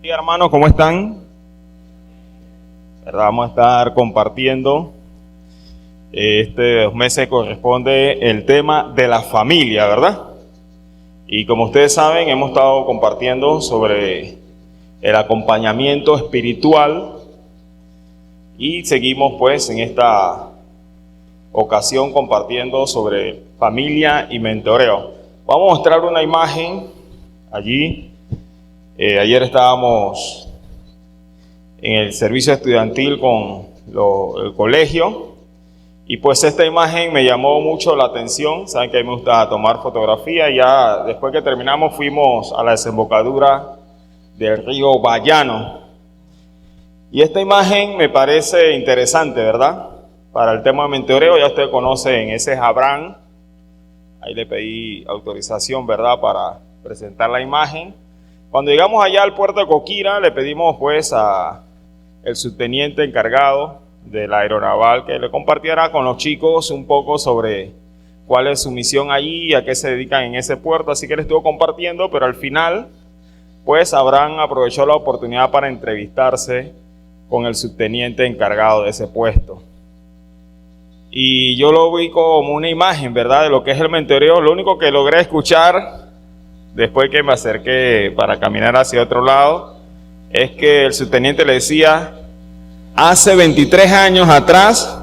Sí, hermanos, ¿cómo están? ¿Verdad? Vamos a estar compartiendo. Este 2 meses corresponde el tema de la familia, ¿verdad? Y como ustedes saben, hemos estado compartiendo sobre el acompañamiento espiritual y seguimos pues en esta ocasión compartiendo sobre familia y mentoreo. Vamos a mostrar una imagen allí. Ayer estábamos en el servicio estudiantil con el colegio y pues esta imagen me llamó mucho la atención. Saben que a mí me gusta tomar fotografía. Ya después que terminamos fuimos a la desembocadura del río Bayano y esta imagen me parece interesante, ¿verdad? Para el tema de mentoreo. Ya ustedes conocen, ese es Abraham. Ahí le pedí autorización, ¿verdad?, para presentar la imagen. Cuando llegamos allá al puerto de Coquira, le pedimos pues a el subteniente encargado de la aeronaval que le compartiera con los chicos un poco sobre cuál es su misión allí y a qué se dedican en ese puerto. Así que le estuvo compartiendo, pero al final pues Abraham aprovechó la oportunidad para entrevistarse con el subteniente encargado de ese puesto. Y yo lo vi como una imagen, ¿verdad?, de lo que es el mentoreo. Lo único que logré escuchar después que me acerqué para caminar hacia otro lado, es que el subteniente le decía: hace 23 años atrás,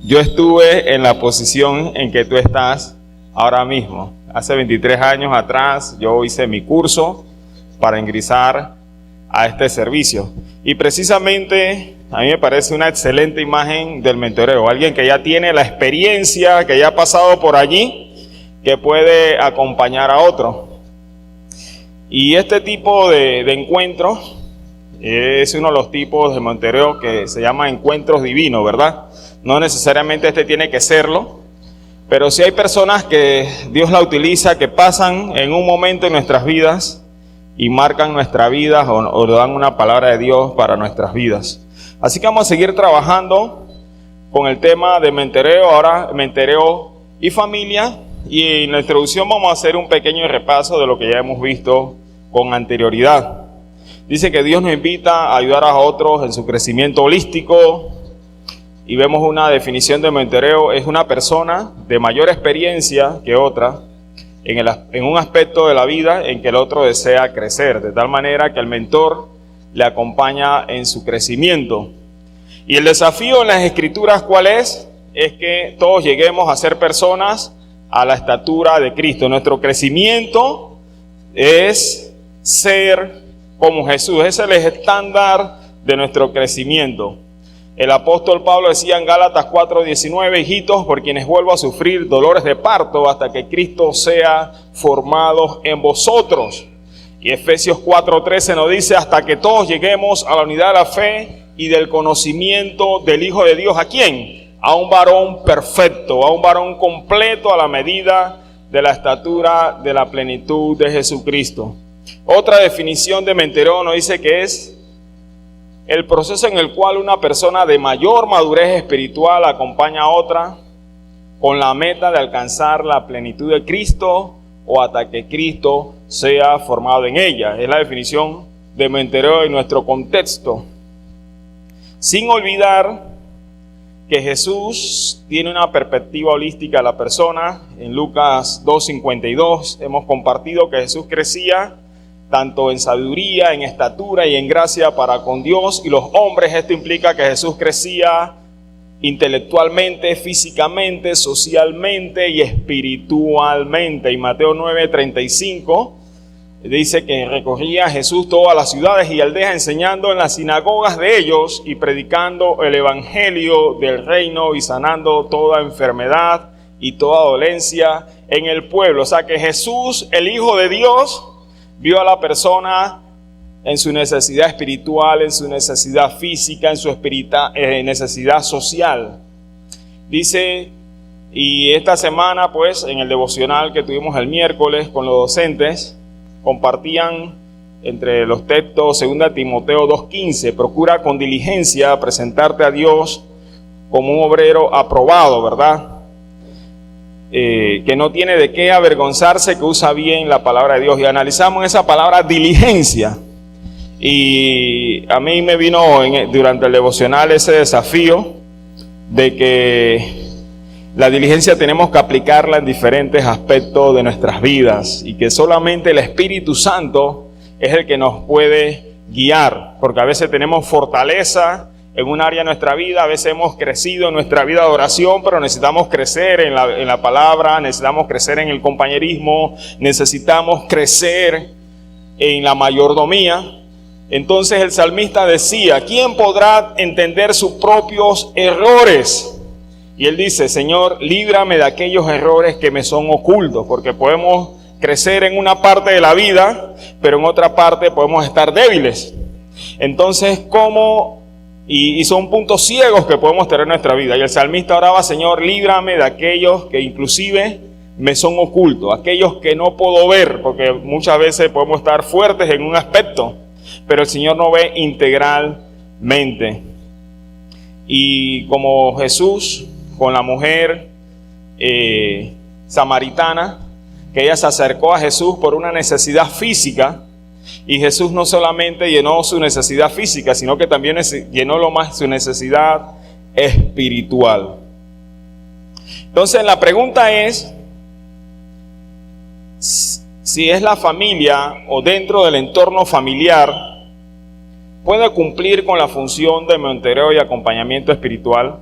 yo estuve en la posición en que tú estás ahora mismo. Hace 23 años atrás, yo hice mi curso para ingresar a este servicio. Y precisamente, a mí me parece una excelente imagen del mentoreo. Alguien que ya tiene la experiencia, que ya ha pasado por allí, que puede acompañar a otro. Y este tipo de encuentros es uno de los tipos de mentoreo que se llama encuentros divinos, ¿verdad? No necesariamente este tiene que serlo, pero sí hay personas que Dios la utiliza, que pasan en un momento en nuestras vidas y marcan nuestra vida o dan una palabra de Dios para nuestras vidas. Así que vamos a seguir trabajando con el tema de mentoreo, ahora mentoreo y familia. Y en la introducción vamos a hacer un pequeño repaso de lo que ya hemos visto con anterioridad. Dice que Dios nos invita a ayudar a otros en su crecimiento holístico. Y vemos una definición de mentoreo: es una persona de mayor experiencia que otra en un aspecto de la vida en que el otro desea crecer, de tal manera que el mentor le acompaña en su crecimiento. Y el desafío en las escrituras, ¿cuál es? Es que todos lleguemos a ser personas a la estatura de Cristo. Nuestro crecimiento es ser como Jesús. Ese es el estándar de nuestro crecimiento. El apóstol Pablo decía en Gálatas 4:19: hijitos, por quienes vuelvo a sufrir dolores de parto hasta que Cristo sea formado en vosotros. Y Efesios 4:13 nos dice: hasta que todos lleguemos a la unidad de la fe y del conocimiento del Hijo de Dios. ¿A quién? A un varón perfecto, a un varón completo a la medida de la estatura de la plenitud de Jesucristo. Otra definición de mentoreo nos dice que es el proceso en el cual una persona de mayor madurez espiritual acompaña a otra con la meta de alcanzar la plenitud de Cristo o hasta que Cristo sea formado en ella. Es la definición de mentoreo en nuestro contexto. Sin olvidar que Jesús tiene una perspectiva holística de la persona. En Lucas 2:52 hemos compartido que Jesús crecía tanto en sabiduría, en estatura y en gracia para con Dios y los hombres. Esto implica que Jesús crecía intelectualmente, físicamente, socialmente y espiritualmente. Y Mateo 9:35 dice que recorría Jesús todas las ciudades y aldeas, enseñando en las sinagogas de ellos y predicando el evangelio del reino y sanando toda enfermedad y toda dolencia en el pueblo. O sea que Jesús, el Hijo de Dios, vio a la persona en su necesidad espiritual, en su necesidad física, en su necesidad social. Dice, y esta semana pues en el devocional que tuvimos el miércoles con los docentes, compartían entre los textos 2 Timoteo 2:15, procura con diligencia presentarte a Dios como un obrero aprobado, ¿verdad? Que no tiene de qué avergonzarse, que usa bien la palabra de Dios. Y analizamos esa palabra diligencia. Y a mí me vino durante el devocional ese desafío de que la diligencia tenemos que aplicarla en diferentes aspectos de nuestras vidas y que solamente el Espíritu Santo es el que nos puede guiar, porque a veces tenemos fortaleza en un área de nuestra vida, a veces hemos crecido en nuestra vida de oración, pero necesitamos crecer en la palabra, necesitamos crecer en el compañerismo, necesitamos crecer en la mayordomía. Entonces el salmista decía, ¿quién podrá entender sus propios errores? Y él dice, Señor, líbrame de aquellos errores que me son ocultos, porque podemos crecer en una parte de la vida, pero en otra parte podemos estar débiles. Entonces, ¿cómo? Y son puntos ciegos que podemos tener en nuestra vida. Y el salmista oraba, Señor, líbrame de aquellos que inclusive me son ocultos, aquellos que no puedo ver, porque muchas veces podemos estar fuertes en un aspecto, pero el Señor nos ve integralmente. Y como Jesús con la mujer samaritana, que ella se acercó a Jesús por una necesidad física, y Jesús no solamente llenó su necesidad física, sino que también llenó lo más su necesidad espiritual. Entonces la pregunta es, si es la familia o dentro del entorno familiar, ¿puede cumplir con la función de mentoreo y acompañamiento espiritual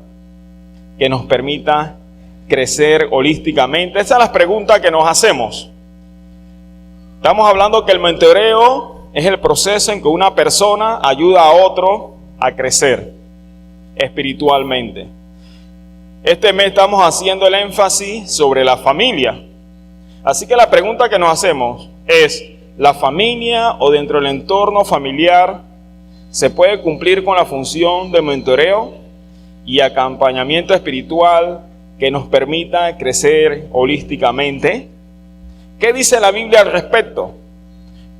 que nos permita crecer holísticamente? Esas son las preguntas que nos hacemos. Estamos hablando que el mentoreo es el proceso en que una persona ayuda a otro a crecer espiritualmente. Este mes estamos haciendo el énfasis sobre la familia. Así que la pregunta que nos hacemos es, ¿la familia o dentro del entorno familiar se puede cumplir con la función de mentoreo y acompañamiento espiritual que nos permita crecer holísticamente? ¿Qué dice la Biblia al respecto?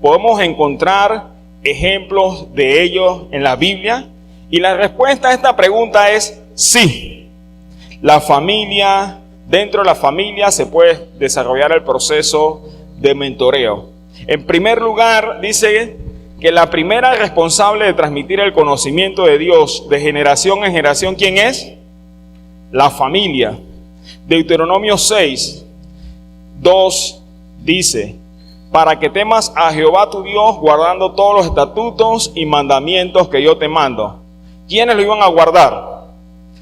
¿Podemos encontrar ejemplos de ello en la Biblia? Y la respuesta a esta pregunta es sí. La familia, dentro de la familia se puede desarrollar el proceso de mentoreo. En primer lugar, dice que la primera responsable de transmitir el conocimiento de Dios de generación en generación, ¿quién es? La familia. Deuteronomio 6, 2 dice, para que temas a Jehová tu Dios, guardando todos los estatutos y mandamientos que yo te mando. ¿Quiénes lo iban a guardar?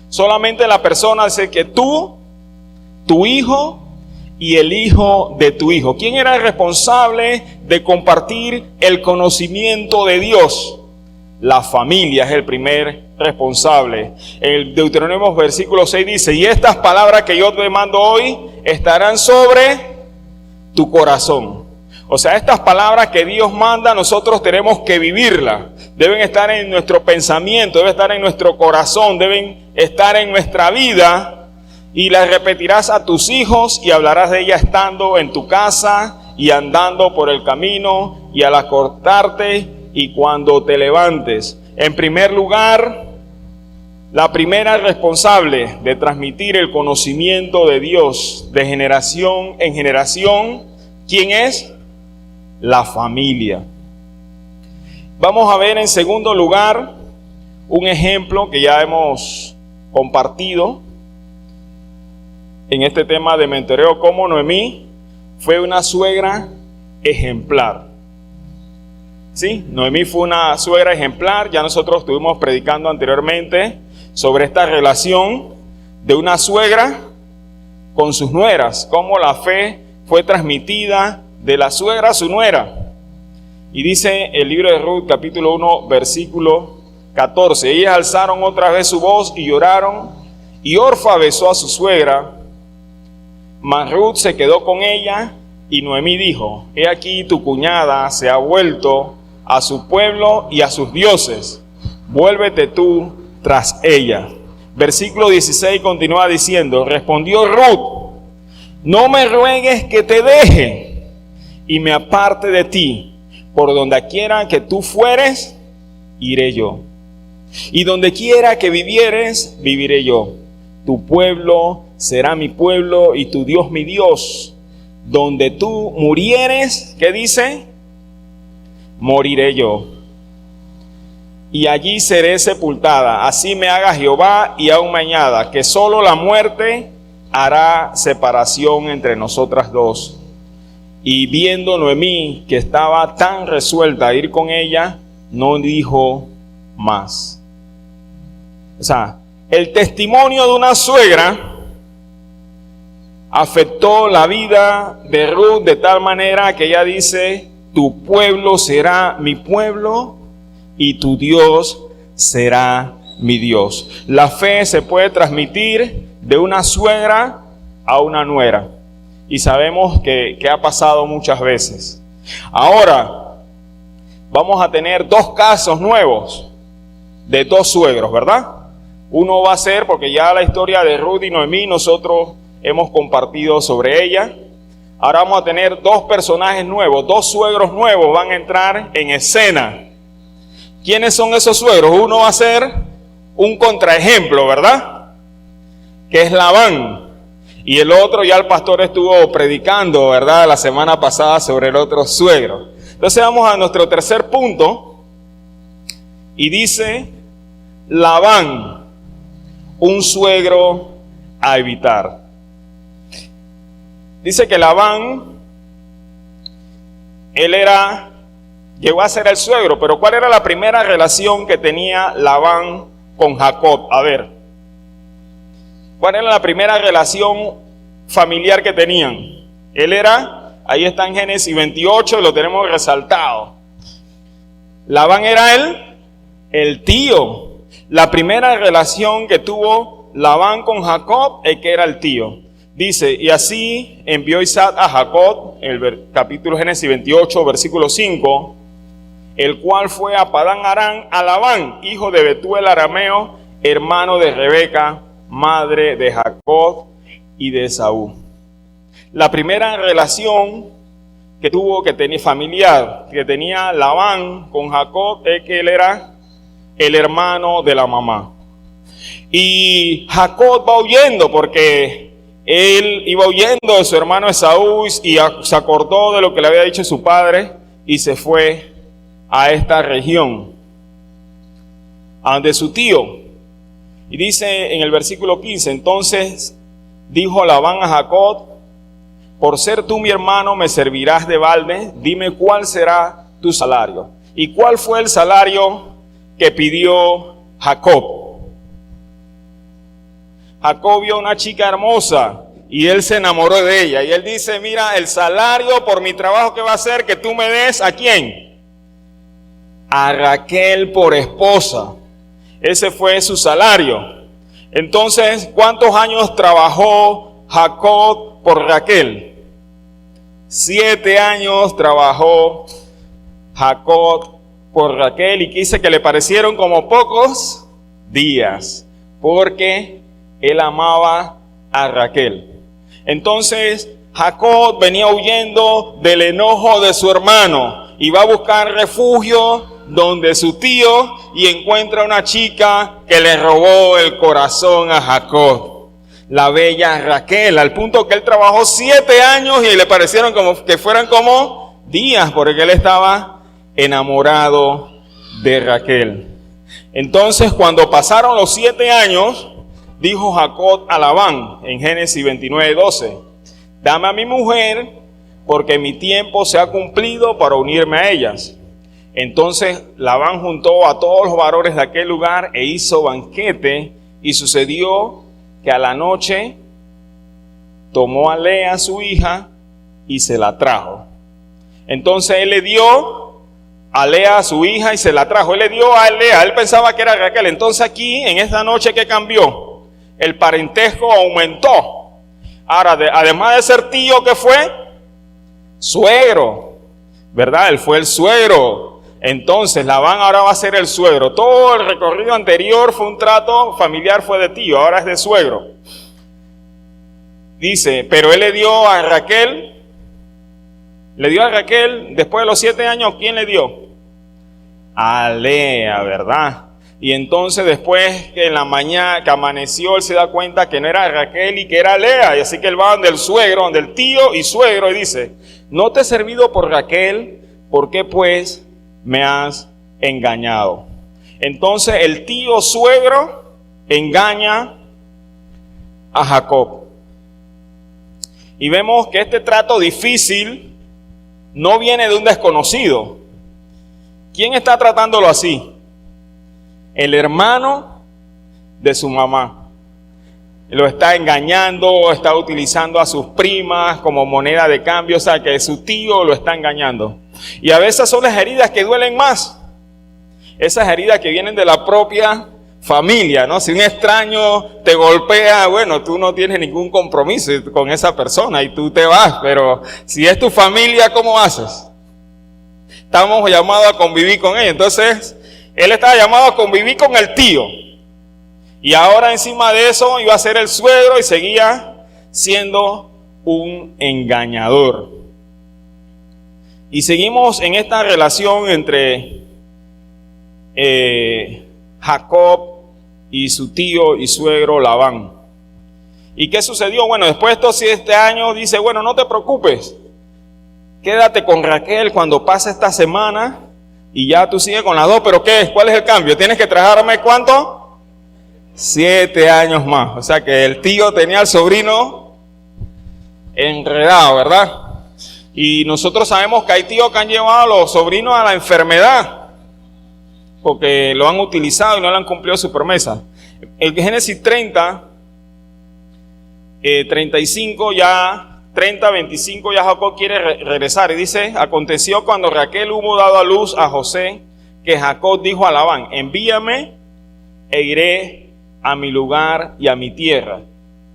Solamente la persona, dice que tú, tu hijo y el hijo de tu hijo. ¿Quién era el responsable de compartir el conocimiento de Dios? La familia es el primer responsable. El Deuteronomio versículo 6 dice, y estas palabras que yo te mando hoy estarán sobre tu corazón. O sea, estas palabras que Dios manda, nosotros tenemos que vivirlas. Deben estar en nuestro pensamiento, deben estar en nuestro corazón, deben estar en nuestra vida. Y las repetirás a tus hijos y hablarás de ellas estando en tu casa y andando por el camino y al acostarte y cuando te levantes. En primer lugar, la primera responsable de transmitir el conocimiento de Dios de generación en generación, ¿quién es? La familia. Vamos a ver en segundo lugar un ejemplo que ya hemos compartido en este tema de mentoreo, como Noemí fue una suegra ejemplar. Sí, Noemí fue una suegra ejemplar. Ya nosotros estuvimos predicando anteriormente sobre esta relación de una suegra con sus nueras, cómo la fe fue transmitida de la suegra a su nuera. Y dice el libro de Ruth, capítulo 1, versículo 14, ellas alzaron otra vez su voz y lloraron, y Orfa besó a su suegra, mas Ruth se quedó con ella, y Noemí dijo, he aquí tu cuñada se ha vuelto a su pueblo y a sus dioses, vuélvete tú tras ella. Versículo 16 continúa diciendo, respondió Ruth, no me ruegues que te deje y me aparte de ti, por donde quiera que tú fueres, iré yo, y donde quiera que vivieres, viviré yo. Tu pueblo será mi pueblo y tu Dios mi Dios. Donde tú murieres, ¿qué dice? Moriré yo. y allí seré sepultada. Así me haga Jehová y aún me añada, que solo la muerte hará separación entre nosotras dos. Y viendo Noemí que estaba tan resuelta a ir con ella, no dijo más. O sea, el testimonio de una suegra afectó la vida de Ruth de tal manera que ella dice: tu pueblo será mi pueblo y tu Dios será mi Dios. La fe se puede transmitir de una suegra a una nuera, y sabemos que ha pasado muchas veces. Ahora vamos a tener dos casos nuevos de dos suegros, ¿verdad? Uno va a ser, porque ya la historia de Ruth y Noemí nosotros hemos compartido sobre ella. Ahora vamos a tener dos personajes nuevos, dos suegros nuevos van a entrar en escena. ¿Quiénes son esos suegros? Uno va a ser un contraejemplo, ¿verdad? Que es Labán. Y el otro, ya el pastor estuvo predicando, ¿verdad?, la semana pasada sobre el otro suegro. Entonces vamos a nuestro tercer punto. Y dice: Labán, un suegro a evitar. Dice que Labán, llegó a ser el suegro, pero ¿cuál era la primera relación que tenía Labán con Jacob? A ver, ¿cuál era la primera relación familiar que tenían? Ahí está en Génesis 28, lo tenemos resaltado. Labán era el tío. La primera relación que tuvo Labán con Jacob es que era el tío. Dice: y así envió Isaac a Jacob, el capítulo Génesis 28, versículo 5, el cual fue a Padán Aram a Labán, hijo de Betuel arameo, hermano de Rebeca, madre de Jacob y de Esaú. La primera relación que tenía familiar, que tenía Labán con Jacob, es que él era el hermano de la mamá. Y Jacob va huyendo porque él iba huyendo de su hermano Esaú y se acordó de lo que le había dicho su padre y se fue a esta región, a donde su tío. Y dice en el versículo 15: entonces dijo Labán a Jacob: por ser tú mi hermano me servirás de balde, dime cuál será tu salario. ¿Y cuál fue el salario que pidió Jacob? Jacob vio a una chica hermosa y él se enamoró de ella. Y él dice: mira, el salario por mi trabajo que va a ser que tú me des, ¿a quién? A Raquel por esposa. Ese fue su salario. Entonces, ¿cuántos años trabajó Jacob por Raquel? 7 años trabajó Jacob por Raquel, y dice que le parecieron como pocos días, porque él amaba a Raquel. Entonces Jacob venía huyendo del enojo de su hermano y va a buscar refugio donde su tío, y encuentra una chica que le robó el corazón a Jacob, la bella Raquel, al punto que él trabajó 7 años y le parecieron como que fueran como días, porque él estaba enamorado de Raquel. Entonces, cuando pasaron los 7 años, dijo Jacob a Labán en Génesis 29:12: dame a mi mujer, porque mi tiempo se ha cumplido para unirme a ellas. Entonces Labán juntó a todos los varones de aquel lugar e hizo banquete, y sucedió que a la noche tomó a Lea su hija y se la trajo. Entonces él le dio a Lea su hija y se la trajo. Él le dio a Lea, él pensaba que era Raquel. Entonces aquí, en esta noche, ¿qué cambió? El parentesco aumentó. Ahora, además de ser tío, ¿qué fue? Suegro, ¿verdad? Él fue el suegro. Entonces Labán ahora va a ser el suegro. Todo el recorrido anterior fue un trato familiar, fue de tío, ahora es de suegro. Dice, pero él le dio a Raquel, después de los 7 años, ¿quién le dio? A Lea, ¿verdad? Y entonces después que en la mañana que amaneció, él se da cuenta que no era Raquel y que era Lea. Y así que él va donde el suegro, donde el tío y suegro, y dice: no te he servido por Raquel, ¿por qué pues me has engañado? Entonces el tío suegro engaña a Jacob. Y vemos que este trato difícil no viene de un desconocido. ¿Quién está tratándolo así? El hermano de su mamá. Lo está engañando, está utilizando a sus primas como moneda de cambio, o sea que su tío lo está engañando. Y a veces son las heridas que duelen más. Esas heridas que vienen de la propia familia, ¿no? Si un extraño te golpea, bueno, tú no tienes ningún compromiso con esa persona y tú te vas, pero si es tu familia, ¿cómo haces? Estamos llamados a convivir con ella. Entonces, él estaba llamado a convivir con el tío. Y ahora encima de eso iba a ser el suegro y seguía siendo un engañador. Y seguimos en esta relación entre Jacob y su tío y suegro Labán. ¿Y qué sucedió? Bueno, después de estos 7 años dice, bueno, no te preocupes, quédate con Raquel cuando pase esta semana y ya tú sigues con las dos. ¿Pero qué es? ¿Cuál es el cambio? Tienes que trabajarme ¿cuánto? 7 años más. O sea que el tío tenía al sobrino enredado, ¿verdad? Y nosotros sabemos que hay tíos que han llevado a los sobrinos a la enfermedad porque lo han utilizado y no le han cumplido su promesa. En Génesis 30, 35 ya, 30, 25 ya Jacob quiere regresar y dice, aconteció cuando Raquel hubo dado a luz a José, que Jacob dijo a Labán, envíame e iré a mi lugar y a mi tierra.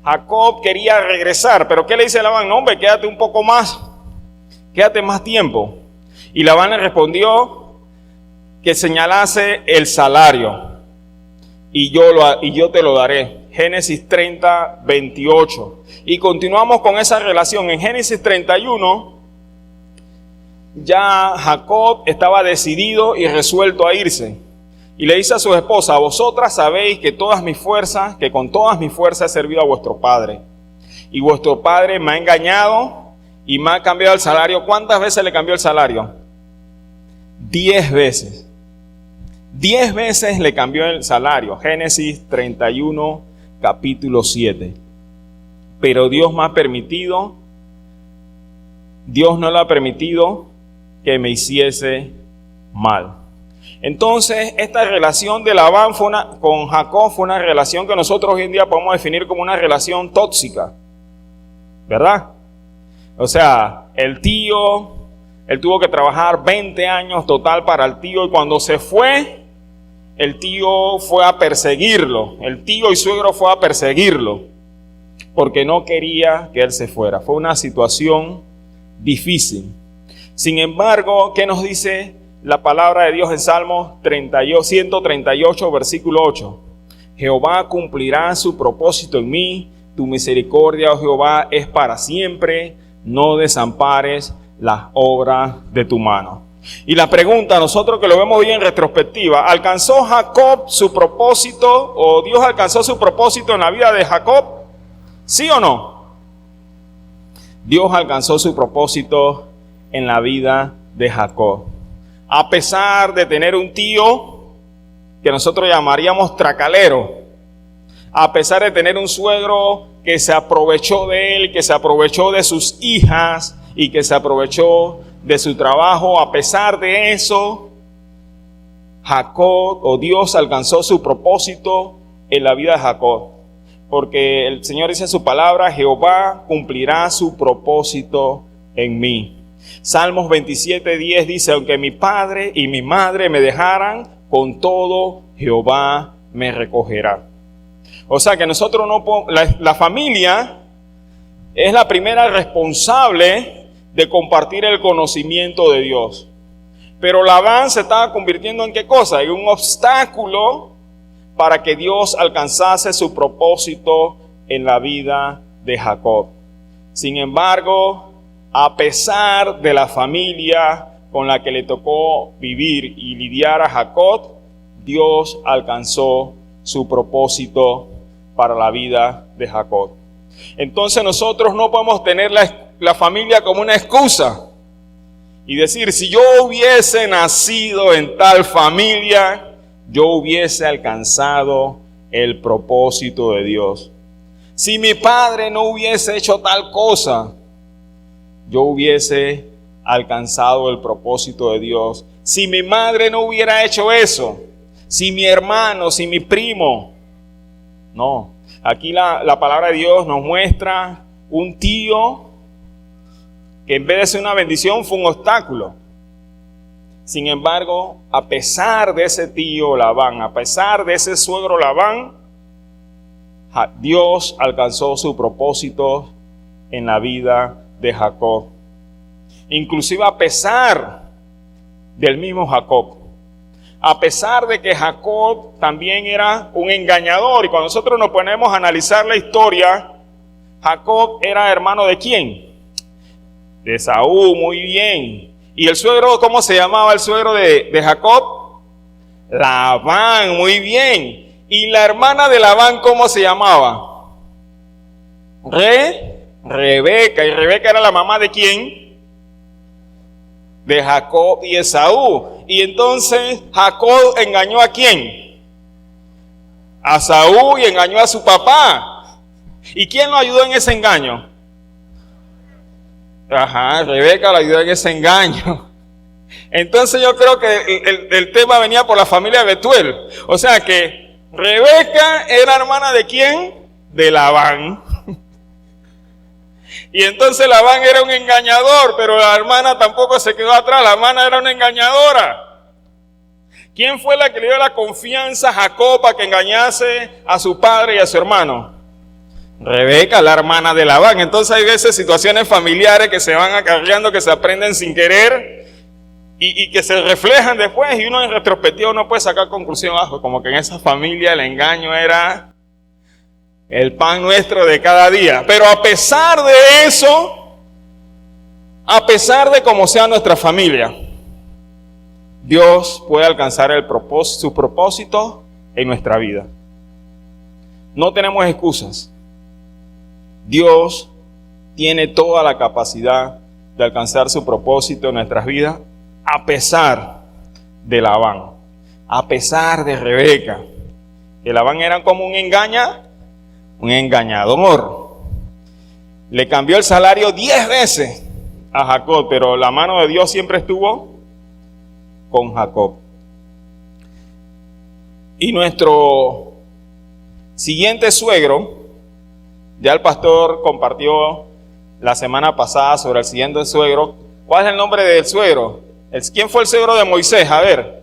Jacob quería regresar, pero ¿qué le dice Labán? No, hombre, quédate un poco más, quédate más tiempo. Y Labán le respondió que señalase el salario y yo te lo daré. Génesis 30, 28. Y continuamos con esa relación. En Génesis 31, ya Jacob estaba decidido y resuelto a irse. Y le dice a su esposa, vosotras sabéis que con todas mis fuerzas he servido a vuestro padre. Y vuestro padre me ha engañado y me ha cambiado el salario. ¿Cuántas veces le cambió el salario? 10 veces. 10 veces le cambió el salario. Génesis 31, capítulo 7. Pero Dios no lo ha permitido que me hiciese mal. Entonces, esta relación de Labán con Jacob fue una relación que nosotros hoy en día podemos definir como una relación tóxica, ¿verdad? O sea, él tuvo que trabajar 20 años total para el tío, y cuando se fue, el tío fue a perseguirlo. El tío y suegro fue a perseguirlo porque no quería que él se fuera. Fue una situación difícil. Sin embargo, ¿qué nos dice la palabra de Dios en Salmos 138, versículo 8? Jehová cumplirá su propósito en mí, tu misericordia, oh Jehová, es para siempre, no desampares las obras de tu mano. Y la pregunta, nosotros que lo vemos bien en retrospectiva, ¿alcanzó Jacob su propósito o Dios alcanzó su propósito en la vida de Jacob? ¿Sí o no? Dios alcanzó su propósito en la vida de Jacob. A pesar de tener un tío que nosotros llamaríamos tracalero, a pesar de tener un suegro que se aprovechó de él, que se aprovechó de sus hijas y que se aprovechó de su trabajo, a pesar de eso, Jacob o Dios alcanzó su propósito en la vida de Jacob. Porque el Señor dice en su palabra, Jehová cumplirá su propósito en mí. Salmos 27:10 dice, aunque mi padre y mi madre me dejaran, con todo Jehová me recogerá. O sea que nosotros la familia es la primera responsable de compartir el conocimiento de Dios. Pero Labán se estaba convirtiendo en ¿qué cosa? En un obstáculo para que Dios alcanzase su propósito en la vida de Jacob. Sin embargo, a pesar de la familia con la que le tocó vivir y lidiar a Jacob, Dios alcanzó su propósito para la vida de Jacob. Entonces nosotros no podemos tener la familia como una excusa y decir, si yo hubiese nacido en tal familia, yo hubiese alcanzado el propósito de Dios. Si mi padre no hubiese hecho tal cosa, yo hubiese alcanzado el propósito de Dios. Si mi madre no hubiera hecho eso, si mi hermano, si mi primo. No, aquí la palabra de Dios nos muestra un tío que en vez de ser una bendición fue un obstáculo. Sin embargo, a pesar de ese tío Labán, a pesar de ese suegro Labán, Dios alcanzó su propósito en la vida de Jacob. Inclusive a pesar del mismo Jacob. A pesar de que Jacob también era un engañador. Y cuando nosotros nos ponemos a analizar la historia, Jacob era hermano ¿de quién? De Esaú, muy bien. ¿Y el suegro, cómo se llamaba el suegro de Jacob? Labán, muy bien. ¿Y la hermana de Labán cómo se llamaba? Rebeca. ¿Y Rebeca era la mamá de quién? De Jacob y Esaú. Y entonces Jacob engañó ¿a quién? A Esaú, y engañó a su papá. ¿Y quién lo ayudó en ese engaño? Rebeca lo ayudó en ese engaño. Entonces yo creo que el tema venía por la familia de Betuel. O sea que Rebeca era hermana ¿de quién? De Labán. Y entonces Labán era un engañador, pero la hermana tampoco se quedó atrás. La hermana era una engañadora. ¿Quién fue la que le dio la confianza a Jacob para que engañase a su padre y a su hermano? Rebeca, la hermana de Labán. Entonces hay veces situaciones familiares que se van acarreando, que se aprenden sin querer y que se reflejan después, y uno en retrospectiva no puede sacar conclusión como que en esa familia el engaño era el pan nuestro de cada día. Pero a pesar de eso, a pesar de cómo sea nuestra familia, Dios puede alcanzar su propósito en nuestra vida. No tenemos excusas. Dios tiene toda la capacidad de alcanzar su propósito en nuestras vidas, a pesar de Labán, a pesar de Rebeca. Que Labán era como un engañador. Le cambió el salario 10 veces a Jacob, pero la mano de Dios siempre estuvo con Jacob. Y nuestro siguiente suegro, ya el pastor compartió la semana pasada sobre el siguiente suegro. ¿Cuál es el nombre del suegro? ¿Quién fue el suegro de Moisés? A ver.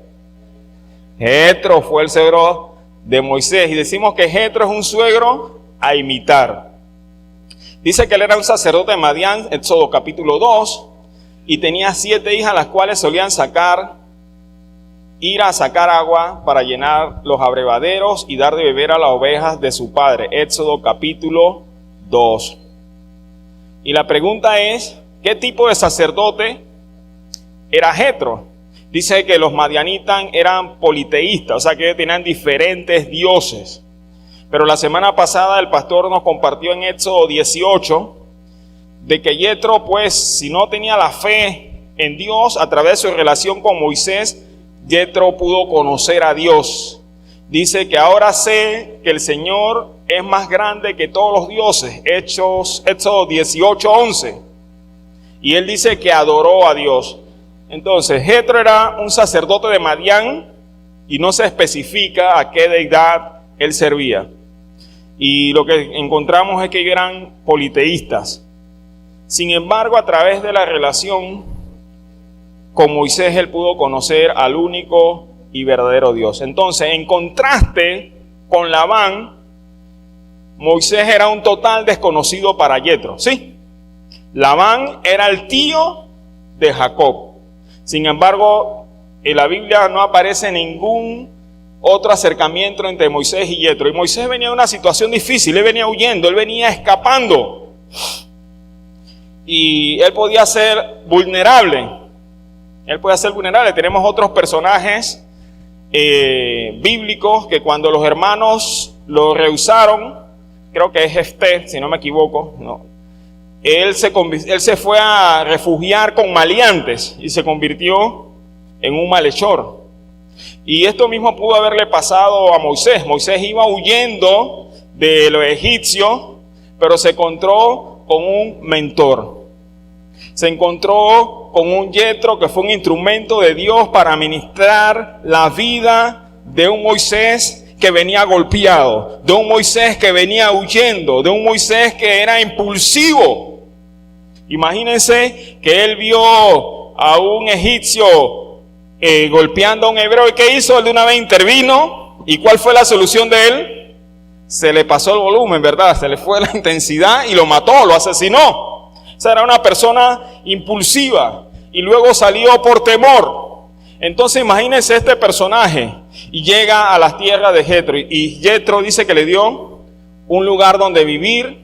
Jetro fue el suegro de Moisés. Y decimos que Jetro es un suegro a imitar. Dice que él era un sacerdote de Madián, Éxodo capítulo 2, y tenía 7 hijas, las cuales solían ir a sacar agua para llenar los abrevaderos y dar de beber a las ovejas de su padre. Éxodo capítulo 2. Y la pregunta es, ¿qué tipo de sacerdote era Jetro? Dice que los madianitas eran politeístas, o sea que tenían diferentes dioses. Pero la semana pasada el pastor nos compartió en Éxodo 18 de que Jetro, pues, si no tenía la fe en Dios, a través de su relación con Moisés, Jetro pudo conocer a Dios. Dice que ahora sé que el Señor es más grande que todos los dioses. Éxodo 18:11. Y él dice que adoró a Dios. Entonces, Jetro era un sacerdote de Madián y no se especifica a qué deidad él servía. Y lo que encontramos es que eran politeístas. Sin embargo, a través de la relación con Moisés, él pudo conocer al único y verdadero Dios. Entonces, en contraste con Labán, Moisés era un total desconocido para Jetro. ¿Sí? Labán era el tío de Jacob. Sin embargo, en la Biblia no aparece ningún otro acercamiento entre Moisés y Jetro. Y Moisés venía de una situación difícil, él venía huyendo, él venía escapando. Y él podía ser vulnerable. Tenemos otros personajes bíblicos que cuando los hermanos lo rehusaron, creo que es Jefté, si no me equivoco, no. Él se fue a refugiar con maleantes y se convirtió en un malhechor. Y esto mismo pudo haberle pasado a Moisés. Moisés iba huyendo de los egipcios, pero se encontró con un mentor. Se encontró con un Yetro que fue un instrumento de Dios para ministrar la vida de un Moisés que venía golpeado, de un Moisés que venía huyendo, de un Moisés que era impulsivo. Imagínense que él vio a un egipcio golpeando a un hebreo. ¿Y qué hizo? Él de una vez intervino. ¿Y cuál fue la solución de él? Se le pasó el volumen, ¿verdad? Se le fue la intensidad y lo mató, lo asesinó. O sea, era una persona impulsiva y luego salió por temor. Entonces imagínense este personaje y llega a las tierras de Jetro. Y Jetro dice que le dio un lugar donde vivir,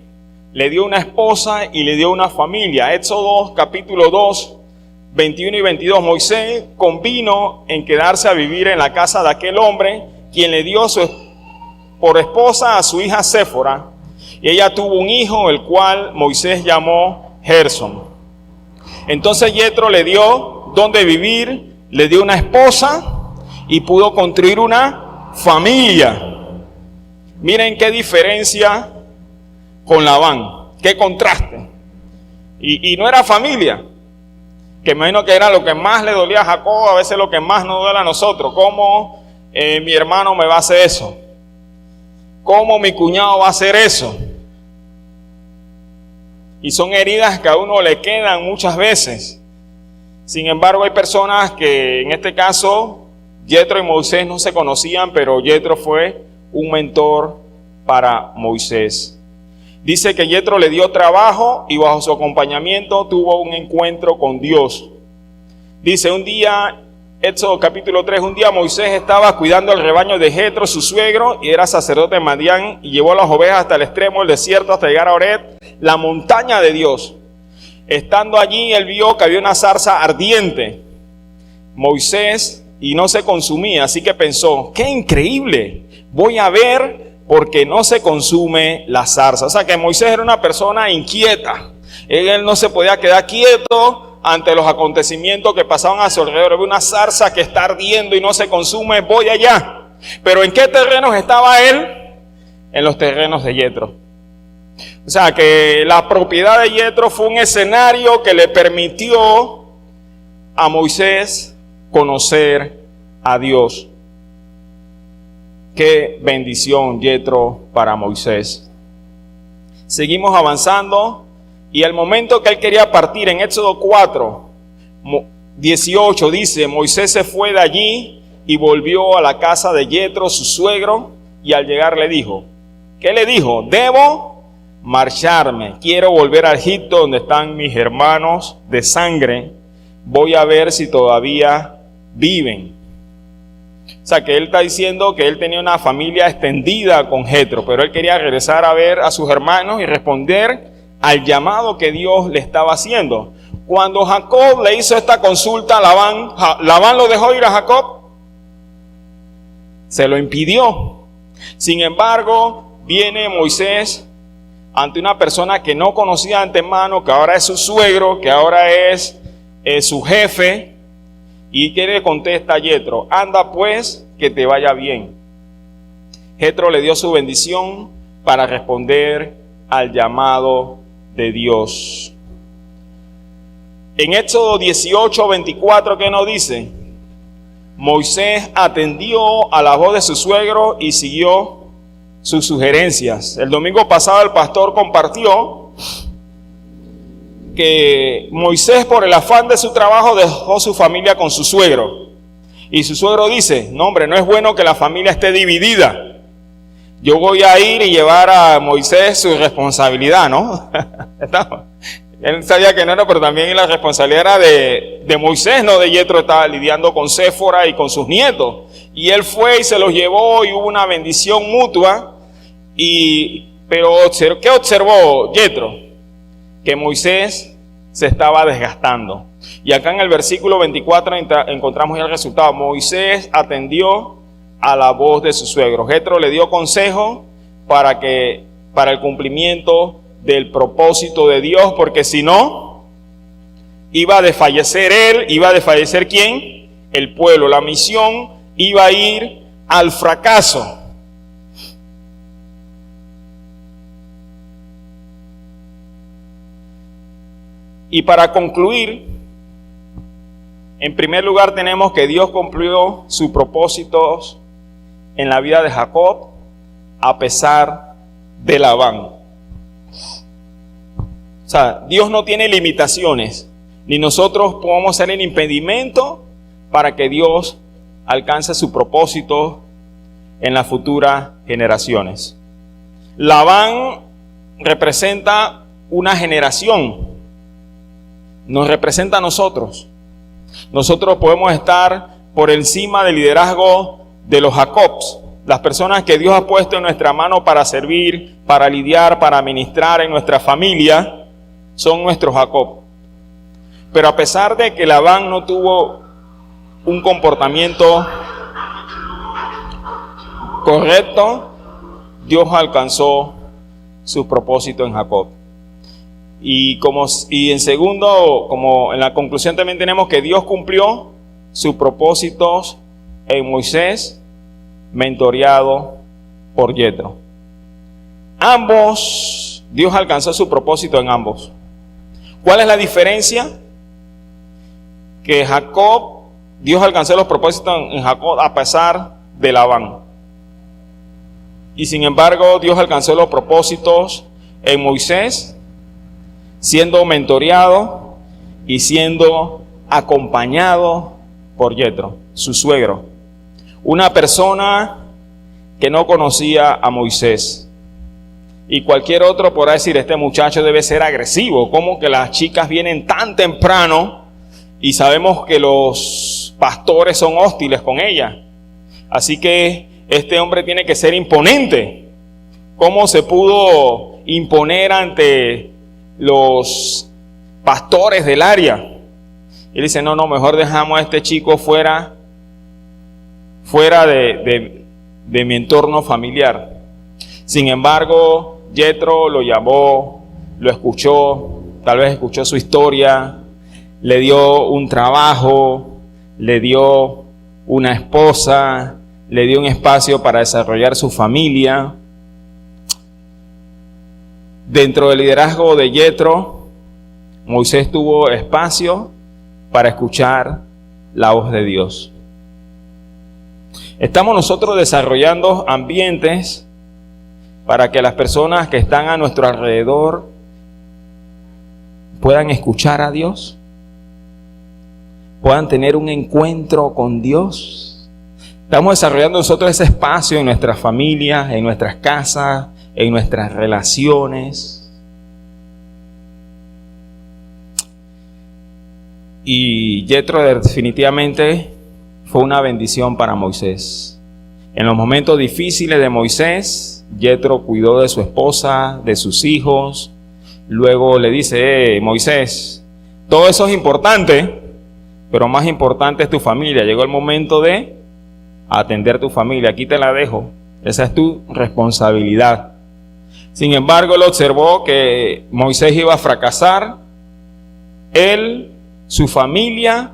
le dio una esposa y le dio una familia. Éxodo capítulo 2, 21 y 22. Moisés convino en quedarse a vivir en la casa de aquel hombre, quien le dio por esposa a su hija Séfora. Y ella tuvo un hijo, el cual Moisés llamó Gerson. Entonces Jetro le dio donde vivir, le dio una esposa y pudo construir una familia. Miren qué diferencia con Labán, qué contraste. Y no era familia, que me imagino que era lo que más le dolía a Jacob, a veces lo que más nos duele a nosotros. ¿Cómo mi hermano me va a hacer eso? ¿Cómo mi cuñado va a hacer eso? Y son heridas que a uno le quedan muchas veces. Sin embargo, hay personas que, en este caso, Jetro y Moisés no se conocían, pero Jetro fue un mentor para Moisés. Dice que Jetro le dio trabajo y bajo su acompañamiento tuvo un encuentro con Dios. Dice un día, Éxodo capítulo 3, un día Moisés estaba cuidando el rebaño de Jetro, su suegro, y era sacerdote de Madián, y llevó las ovejas hasta el extremo del desierto, hasta llegar a Horeb, la montaña de Dios. Estando allí, él vio que había una zarza ardiente, Moisés, y no se consumía, así que pensó, ¡qué increíble! Voy a ver por qué no se consume la zarza. O sea que Moisés era una persona inquieta. Él no se podía quedar quieto ante los acontecimientos que pasaban a su alrededor. Había una zarza que está ardiendo y no se consume, voy allá. Pero ¿en qué terrenos estaba él? En los terrenos de Jetro. O sea que la propiedad de Jetro fue un escenario que le permitió a Moisés conocer a Dios. Qué bendición, Jetro, para Moisés. Seguimos avanzando y al momento que él quería partir, en Éxodo 4, 18 dice, Moisés se fue de allí y volvió a la casa de Jetro, su suegro, y al llegar le dijo, ¿qué le dijo? Debo marcharme, quiero volver a Egipto donde están mis hermanos de sangre, voy a ver si todavía viven. O sea que él está diciendo que él tenía una familia extendida con Jetro, pero él quería regresar a ver a sus hermanos y responder al llamado que Dios le estaba haciendo. Cuando Jacob le hizo esta consulta a Labán lo dejó ir a Jacob, se lo impidió. Sin embargo, viene Moisés ante una persona que no conocía de antemano, que ahora es su suegro, que ahora es su jefe, y que le contesta a Jetro, anda pues, que te vaya bien. Jetro le dio su bendición para responder al llamado de Dios. En Éxodo 18, 24, ¿qué nos dice? Moisés atendió a la voz de su suegro y siguió sus sugerencias. El domingo pasado el pastor compartió que Moisés, por el afán de su trabajo, dejó su familia con su suegro. Y su suegro dice, no hombre, no es bueno que la familia esté dividida. Yo voy a ir y llevar a Moisés su responsabilidad, ¿no? Él sabía que no era, pero también la responsabilidad era de Moisés, no de Jetro. Estaba lidiando con Séfora y con sus nietos. Y él fue y se los llevó y hubo una bendición mutua. Pero ¿qué observó Jetro? Que Moisés se estaba desgastando. Y acá en el versículo 24 encontramos ya el resultado. Moisés atendió a la voz de su suegro. Jetro le dio consejo para el cumplimiento del propósito de Dios, porque si no, iba a desfallecer él, iba a desfallecer ¿quién? El pueblo. La misión iba a ir al fracaso. Y para concluir, en primer lugar tenemos que Dios cumplió sus propósitos en la vida de Jacob a pesar de Labán. O sea, Dios no tiene limitaciones, ni nosotros podemos ser el impedimento para que Dios alcance su propósito en las futuras generaciones. Labán representa una generación, nos representa a nosotros. Nosotros podemos estar por encima del liderazgo de los Jacobs, las personas que Dios ha puesto en nuestra mano para servir, para lidiar, para ministrar en nuestra familia, son nuestros Jacob. Pero a pesar de que Labán no tuvo un comportamiento correcto, Dios alcanzó su propósito en Jacob. Y en segundo, como en la conclusión también tenemos que Dios cumplió sus propósitos en Moisés, mentoreado por Yetro. Ambos, Dios alcanzó su propósito en ambos. ¿Cuál es la diferencia? Que Dios alcanzó los propósitos en Jacob a pesar de Labán. Y sin embargo, Dios alcanzó los propósitos en Moisés, siendo mentoreado y siendo acompañado por Yetro, su suegro. Una persona que no conocía a Moisés. Y cualquier otro podrá decir, este muchacho debe ser agresivo. ¿Cómo que las chicas vienen tan temprano y sabemos que los pastores son hostiles con ella? Así que este hombre tiene que ser imponente. ¿Cómo se pudo imponer ante los pastores del área? Y él dice, no, mejor dejamos a este chico fuera de mi entorno familiar. Sin embargo, Yetro lo llamó, lo escuchó, tal vez escuchó su historia, le dio un trabajo, le dio una esposa, le dio un espacio para desarrollar su familia. Dentro del liderazgo de Yetro, Moisés tuvo espacio para escuchar la voz de Dios. Estamos nosotros desarrollando ambientes para que las personas que están a nuestro alrededor puedan escuchar a Dios, puedan tener un encuentro con Dios. Estamos desarrollando nosotros ese espacio en nuestras familias, en nuestras casas, en nuestras relaciones. Y Yetro definitivamente fue una bendición para Moisés. En los momentos difíciles de Moisés, Yetro cuidó de su esposa, de sus hijos. Luego le dice, Moisés, todo eso es importante, pero más importante es tu familia. Llegó el momento de atender tu familia. Aquí te la dejo. Esa es tu responsabilidad. Sin embargo, él observó que Moisés iba a fracasar. Él, su familia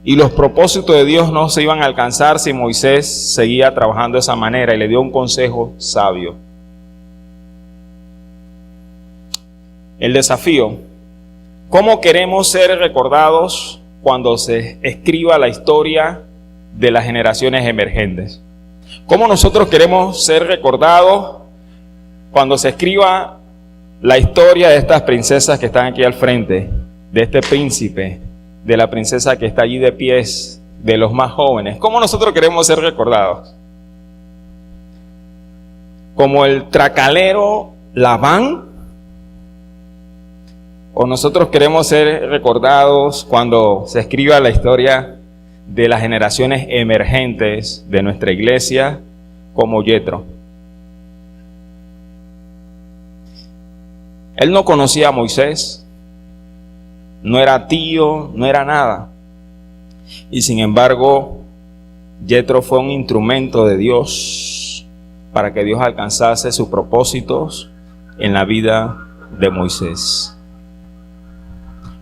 y los propósitos de Dios no se iban a alcanzar si Moisés seguía trabajando de esa manera, y le dio un consejo sabio. El desafío: ¿cómo queremos ser recordados cuando se escriba la historia de las generaciones emergentes? ¿Cómo nosotros queremos ser recordados cuando se escriba la historia de estas princesas que están aquí al frente, de este príncipe, de la princesa que está allí de pies, de los más jóvenes? ¿Cómo nosotros queremos ser recordados? ¿Como el tracalero Labán? ¿O nosotros queremos ser recordados cuando se escriba la historia de las generaciones emergentes de nuestra iglesia como Yetro? Él no conocía a Moisés, no era tío, no era nada. Y sin embargo, Yetro fue un instrumento de Dios para que Dios alcanzase sus propósitos en la vida de Moisés.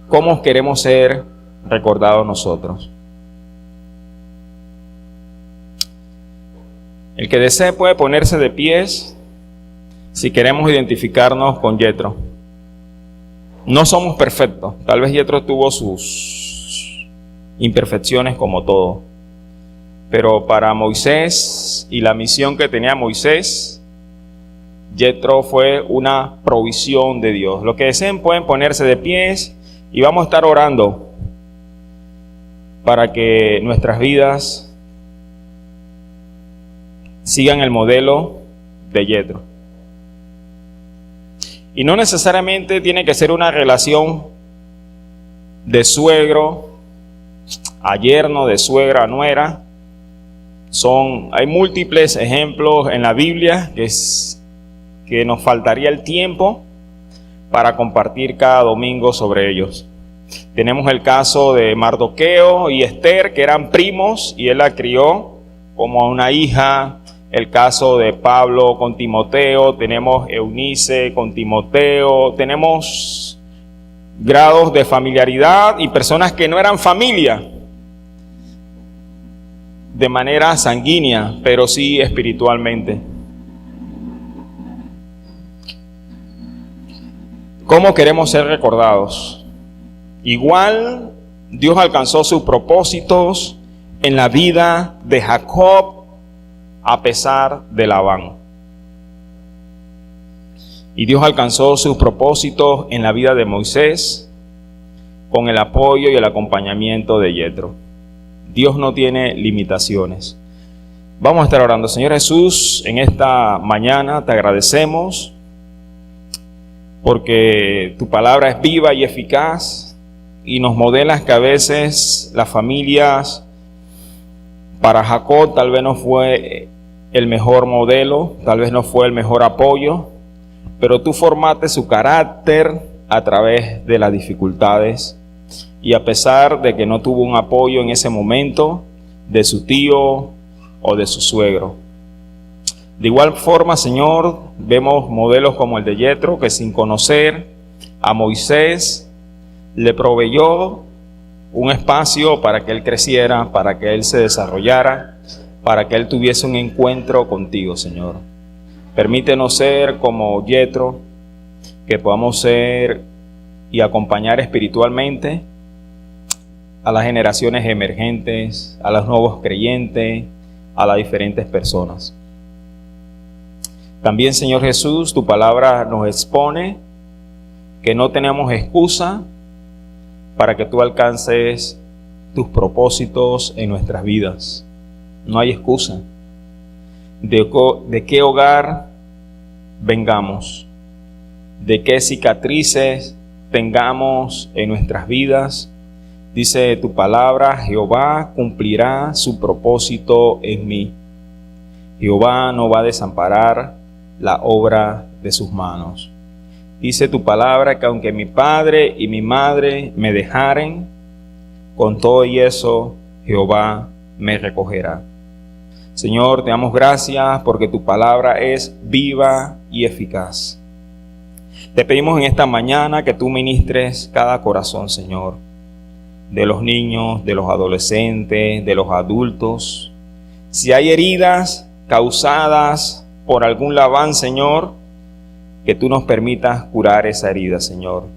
¿Cómo queremos ser recordados nosotros? El que desee puede ponerse de pies si queremos identificarnos con Yetro. No somos perfectos. Tal vez Yetro tuvo sus imperfecciones como todo. Pero para Moisés y la misión que tenía Moisés, Yetro fue una provisión de Dios. Los que deseen pueden ponerse de pies y vamos a estar orando para que nuestras vidas sigan el modelo de Yetro. Y no necesariamente tiene que ser una relación de suegro a yerno, de suegra a nuera. Hay múltiples ejemplos en la Biblia que nos faltaría el tiempo para compartir cada domingo sobre ellos. Tenemos el caso de Mardoqueo y Esther, que eran primos, y él la crió como a una hija. El caso de Pablo con Timoteo, tenemos Eunice con Timoteo, tenemos grados de familiaridad y personas que no eran familia de manera sanguínea, pero sí espiritualmente. ¿Cómo queremos ser recordados? Igual Dios alcanzó sus propósitos en la vida de Jacob a pesar de Labán. Y Dios alcanzó sus propósitos en la vida de Moisés con el apoyo y el acompañamiento de Yetro. Dios no tiene limitaciones. Vamos a estar orando. Señor Jesús, en esta mañana te agradecemos porque tu palabra es viva y eficaz y nos modelas que a veces las familias, para Jacob tal vez no fue el mejor modelo, tal vez no fue el mejor apoyo, pero tú formaste su carácter a través de las dificultades y a pesar de que no tuvo un apoyo en ese momento de su tío o de su suegro. De igual forma, Señor, vemos modelos como el de Yetro, que sin conocer a Moisés le proveyó un espacio para que él creciera, para que él se desarrollara, para que él tuviese un encuentro contigo, Señor. Permítenos ser como Yetro, que podamos ser y acompañar espiritualmente a las generaciones emergentes, a los nuevos creyentes, a las diferentes personas. También, Señor Jesús, tu palabra nos expone que no tenemos excusa para que tú alcances tus propósitos en nuestras vidas. No hay excusa. De qué hogar vengamos, de qué cicatrices tengamos en nuestras vidas, dice tu palabra, Jehová cumplirá su propósito en mí. Jehová no va a desamparar la obra de sus manos. Dice tu palabra que aunque mi padre y mi madre me dejaren, con todo y eso Jehová me recogerá. Señor, te damos gracias porque tu palabra es viva y eficaz. Te pedimos en esta mañana que tú ministres cada corazón, Señor, de los niños, de los adolescentes, de los adultos. Si hay heridas causadas por algún Labán, Señor, que tú nos permitas curar esa herida, Señor.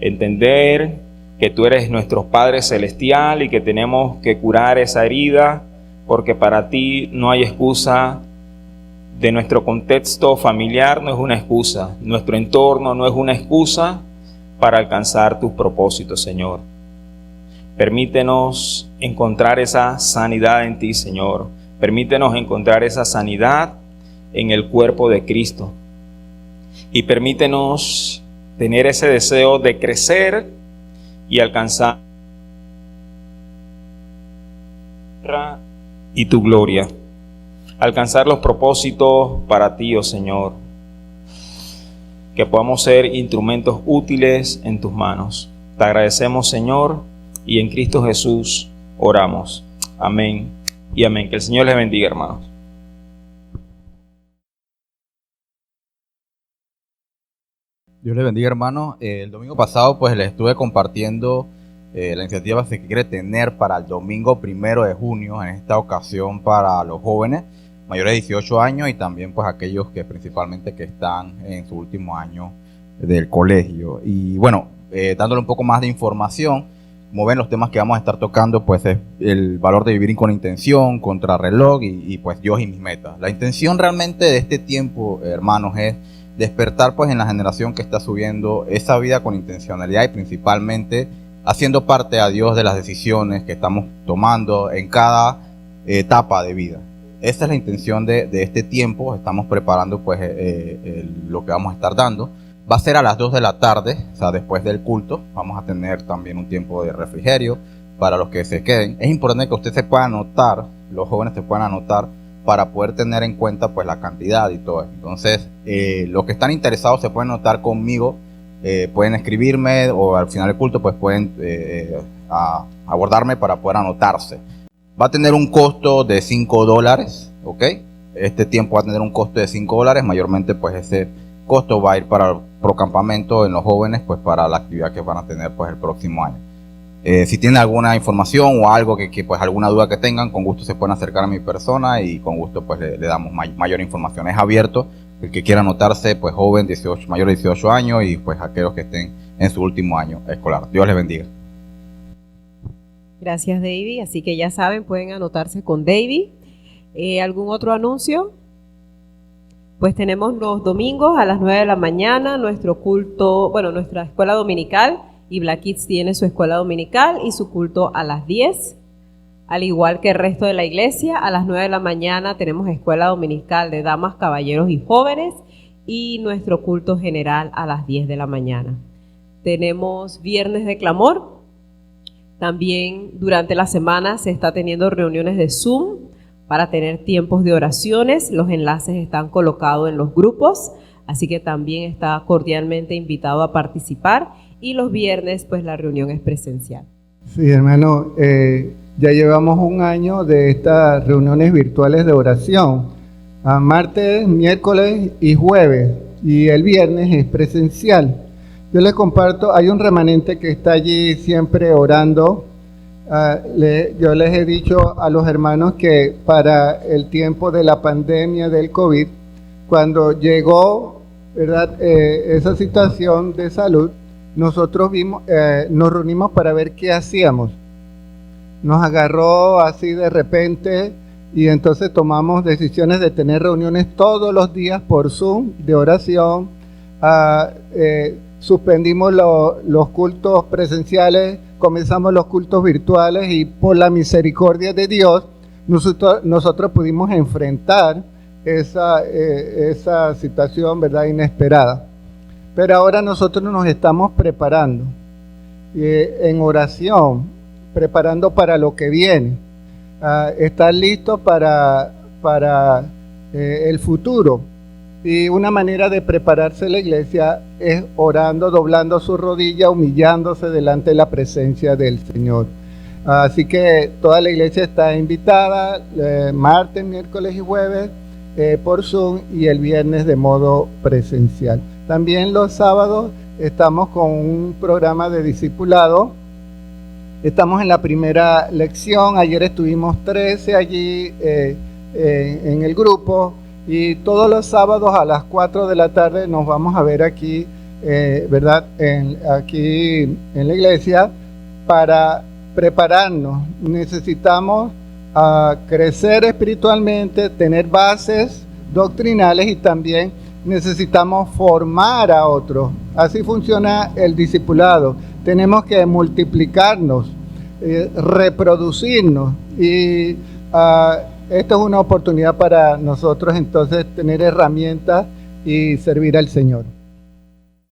Entender que tú eres nuestro Padre Celestial y que tenemos que curar esa herida, porque para ti no hay excusa. De nuestro contexto familiar no es una excusa, nuestro entorno no es una excusa para alcanzar tus propósitos, Señor. Permítenos encontrar esa sanidad en ti, Señor. Permítenos encontrar esa sanidad en el cuerpo de Cristo. Y permítenos tener ese deseo de crecer y alcanzar y tu gloria. Alcanzar los propósitos para ti, oh Señor. Que podamos ser instrumentos útiles en tus manos. Te agradecemos, Señor, y en Cristo Jesús oramos. Amén y amén. Que el Señor les bendiga, hermanos. Dios les bendiga, hermano. El domingo pasado pues les estuve compartiendo la iniciativa que se quiere tener para el domingo 1 de junio, en esta ocasión para los jóvenes. mayores de 18 años y también pues aquellos que principalmente que están en su último año del colegio. Y bueno, dándole un poco más de información, como ven, los temas que vamos a estar tocando pues es el valor de vivir con intención, contrarreloj y pues Dios y mis metas. La intención realmente de este tiempo, hermanos, es despertar pues en la generación que está subiendo esa vida con intencionalidad y principalmente haciendo parte a Dios de las decisiones que estamos tomando en cada etapa de vida. Esa es la intención de este tiempo. Estamos preparando pues lo que vamos a estar dando. Va a ser a las 2 de la tarde, o sea, después del culto. Vamos a tener también un tiempo de refrigerio para los que se queden. Es importante que usted se pueda anotar, los jóvenes se puedan anotar para poder tener en cuenta pues la cantidad y todo. Entonces, los que están interesados se pueden anotar conmigo, pueden escribirme o al final del culto pues pueden abordarme para poder anotarse. Va a tener un costo de $5, ¿ok? Este tiempo va a tener un costo de $5, mayormente pues ese costo va a ir para el procampamento en los jóvenes, pues para la actividad que van a tener pues el próximo año. Si tienen alguna información o algo que pues alguna duda que tengan, con gusto se pueden acercar a mi persona y con gusto pues le damos mayor información. Es abierto, el que quiera anotarse, pues joven, mayor de 18 años y pues aquellos que estén en su último año escolar. Dios les bendiga. Gracias, David. Así que ya saben, pueden anotarse con David. ¿Algún otro anuncio? Pues tenemos los domingos a las 9 de la mañana nuestro culto, bueno, nuestra escuela dominical, y Black Kids tiene su escuela dominical y su culto a las 10. Al igual que el resto de la iglesia, a las 9 de la mañana tenemos escuela dominical de damas, caballeros y jóvenes y nuestro culto general a las 10 de la mañana. Tenemos viernes de clamor. También durante la semana se está teniendo reuniones de Zoom para tener tiempos de oraciones. Los enlaces están colocados en los grupos, así que también está cordialmente invitado a participar. Y los viernes, pues la reunión es presencial. Sí, hermano, ya llevamos un año de estas reuniones virtuales de oración, a martes, miércoles y jueves, y el viernes es presencial. Yo les comparto, hay un remanente que está allí siempre orando. Yo les he dicho a los hermanos que para el tiempo de la pandemia del COVID, cuando llegó, ¿verdad?, esa situación de salud, nosotros nos reunimos para ver qué hacíamos. Nos agarró así de repente y entonces tomamos decisiones de tener reuniones todos los días por Zoom de oración. Suspendimos los cultos presenciales, comenzamos los cultos virtuales y por la misericordia de Dios nosotros pudimos enfrentar esa situación, ¿verdad?, inesperada. Pero ahora nosotros nos estamos preparando en oración, preparando para lo que viene, estar listos para el futuro. Y una manera de prepararse la iglesia es orando, doblando su rodilla, humillándose delante de la presencia del Señor. Así que toda la iglesia está invitada, martes, miércoles y jueves por Zoom y el viernes de modo presencial. También los sábados estamos con un programa de discipulado. Estamos en la primera lección. Ayer estuvimos 13 allí en el grupo. Y todos los sábados a las 4 de la tarde nos vamos a ver aquí, ¿verdad?, aquí en la iglesia para prepararnos. Necesitamos crecer espiritualmente, tener bases doctrinales y también necesitamos formar a otros. Así funciona el discipulado. Tenemos que multiplicarnos, reproducirnos y esto es una oportunidad para nosotros entonces tener herramientas y servir al Señor.